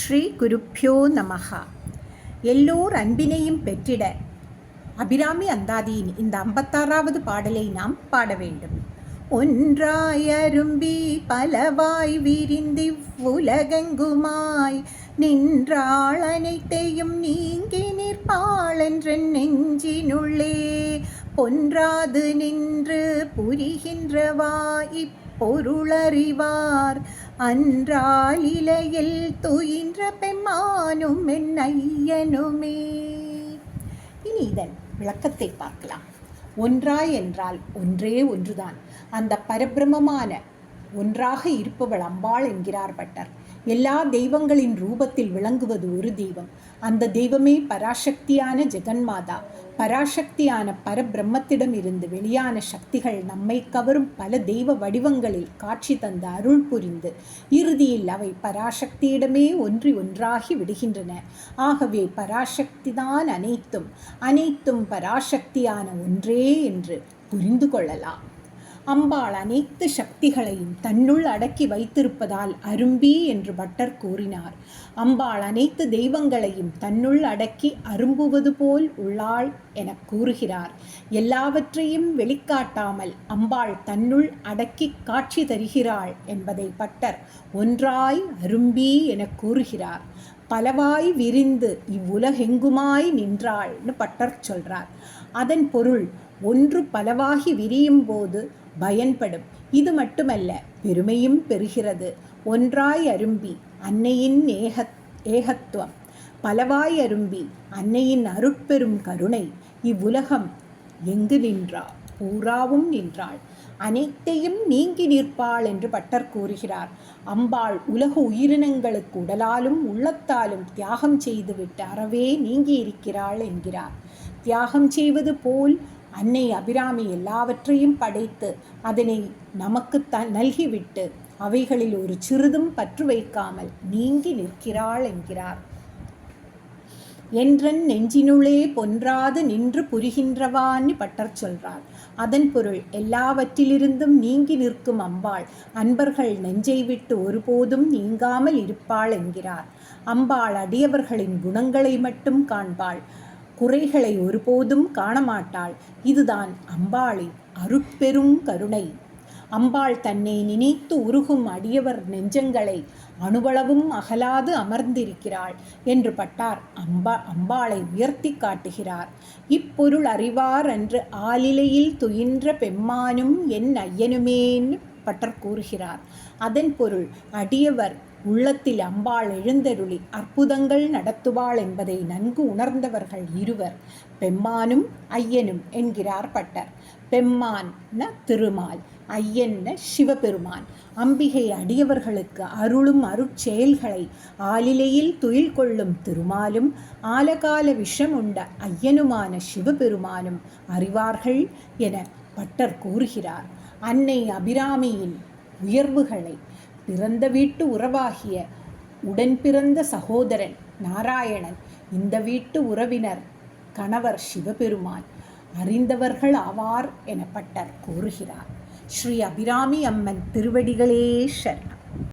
ஸ்ரீ குருப்யோ நமஹ. எல்லோர் அன்பினையும் பெற்றிட அபிராமி அந்தாதியின் இந்த 56வது பாடலை நாம் பாட வேண்டும். ஒன்றாய் அரும்பி பலவாய் விரிந்திவ்வுலகெங்குமாய் நின்றாள் அனைத்தையும் நீங்கி நிற்பாளென்றன் நெஞ்சினுள்ளே பொன்றாது நின்று புரிகின்றவா இப்பொருளறிவார் அன்றால் இலையில் துயின்ற பெம்மானும் என் ஐயனுமே. இனி இதன் விளக்கத்தை பார்க்கலாம். ஒன்றாய் என்றால் ஒன்றே ஒன்றுதான். அந்த பரபிரமமான ஒன்றாக இருப்பவள் அம்பாள் என்கிறார் பட்டர். எல்லா தெய்வங்களின் ரூபத்தில் விளங்குவது ஒரு தெய்வம். அந்த தெய்வமே பராசக்தியான ஜெகன்மாதா. பராசக்தியான பரபிரம்மத்திடம் இருந்து வெளியான சக்திகள் நம்மை கவரும் பல தெய்வ வடிவங்களில் காட்சி தந்து அருள் புரிந்து இறுதியில் அவை பராசக்தியிடமே ஒன்றாகி விடுகின்றன. ஆகவே பராசக்திதான் அனைத்தும், அனைத்தும் பராசக்தியான ஒன்றே என்று புரிந்து கொள்ளலாம். அம்பாள் அனைத்து சக்திகளையும் தன்னுள் அடக்கி வைத்திருப்பதால் அரும்பி என்று பட்டர் கூறினார். அம்பாள் அனைத்து தெய்வங்களையும் தன்னுள் அடக்கி அரும்புவது போல் உள்ளாள் என கூறுகிறார். எல்லாவற்றையும் வெளிக்காட்டாமல் அம்பாள் தன்னுள் அடக்கி காட்சி தருகிறாள் என்பதை பட்டர் ஒன்றாய் அரும்பி என கூறுகிறார். பலவாய் விரிந்து இவ்வுலகெங்குமாய் நின்றாள்னு பட்டர் சொல்றார். அதன் பொருள் ஒன்று பலவாகி விரியும் போது பயன்படும். இது மட்டுமல்ல, பெருமையும் பெறுகிறது. ஒன்றாய் அரும்பி அன்னையின் ஏகத்துவம், பலவாய் அரும்பி அன்னையின் அருட்பெரும் கருணை. இவ்வுலகம் எங்கு நின்றாள்? பூராவும் நின்றாள். அனைத்தையும் நீங்கி நிற்பாள் என்று பட்டர் கூறுகிறார். அம்பாள் உலக உயிரினங்களுக்கு உடலாலும் உள்ளத்தாலும் தியாகம் செய்துவிட்டு அறவே நீங்கி இருக்கிறாள் என்கிறார். தியாகம் செய்வது போல் அன்னை அபிராமி எல்லாவற்றையும் படைத்து அதனை நமக்கு நல்கிவிட்டு அவைகளில் ஒரு சிறிதும் பற்று வைக்காமல் நீங்கி நிற்கிறாள் என்கிறார். என்றன் நெஞ்சினுள்ளே பொன்றாது நின்று புரிகின்றவான்னு பட்டர் சொல்றார். அதன் பொருள் எல்லாவற்றிலிருந்தும் நீங்கி நிற்கும் அம்பாள் அன்பர்கள் நெஞ்சை விட்டு ஒருபோதும் நீங்காமல் இருப்பாள் என்கிறார். அம்பாள் அடியவர்களின் குணங்களை மட்டும் காண்பாள், குறைகளை ஒருபோதும் காணமாட்டாள். இதுதான் அம்பாளின் அருட்பெரும் கருணை. அம்பாள் தன்னை நினைத்து உருகும் அடியவர் நெஞ்சங்களை அணுவளவும் அகலாது அமர்ந்திருக்கிறாள் என்று பட்டார் அம்பாளை உயர்த்தி காட்டுகிறார். இப்பொருள் அறிவார் என்று ஆலிலையில் துயின்ற பெம்மானும் என் ஐயனுமேன்னு பட்டர் கூறுகிறார். அதன் பொருள் அடியவர் உள்ளத்தில் அம்பாள் எழுந்தருளி அற்புதங்கள் நடத்துவாள் என்பதை நன்கு உணர்ந்தவர்கள் இருவர் பெம்மானும் ஐயனும் என்கிறார் பட்டர். பெம்மான் திருமால், ஐயன் சிவபெருமான். அம்பிகை அடியவர்களுக்கு அருளும் அருட்செயல்களை ஆலிலையில் துயில் கொள்ளும் திருமாலும் ஆலகால விஷம் உண்ட ஐயனுமான சிவபெருமானும் அறிவார்கள் என பட்டர் கூறுகிறார். அன்னை அபிராமியின் உயர்வுகளை பிறந்த வீட்டு உறவாகிய உடன் பிறந்த சகோதரன் நாராயணன், இந்த வீட்டு உறவினர் கணவர் சிவபெருமான் அறிந்தவர்கள் ஆவார் என பட்டர் கூறுகிறார். ஸ்ரீ அபிராமி அம்மன் திருவடிகளே சரணம்.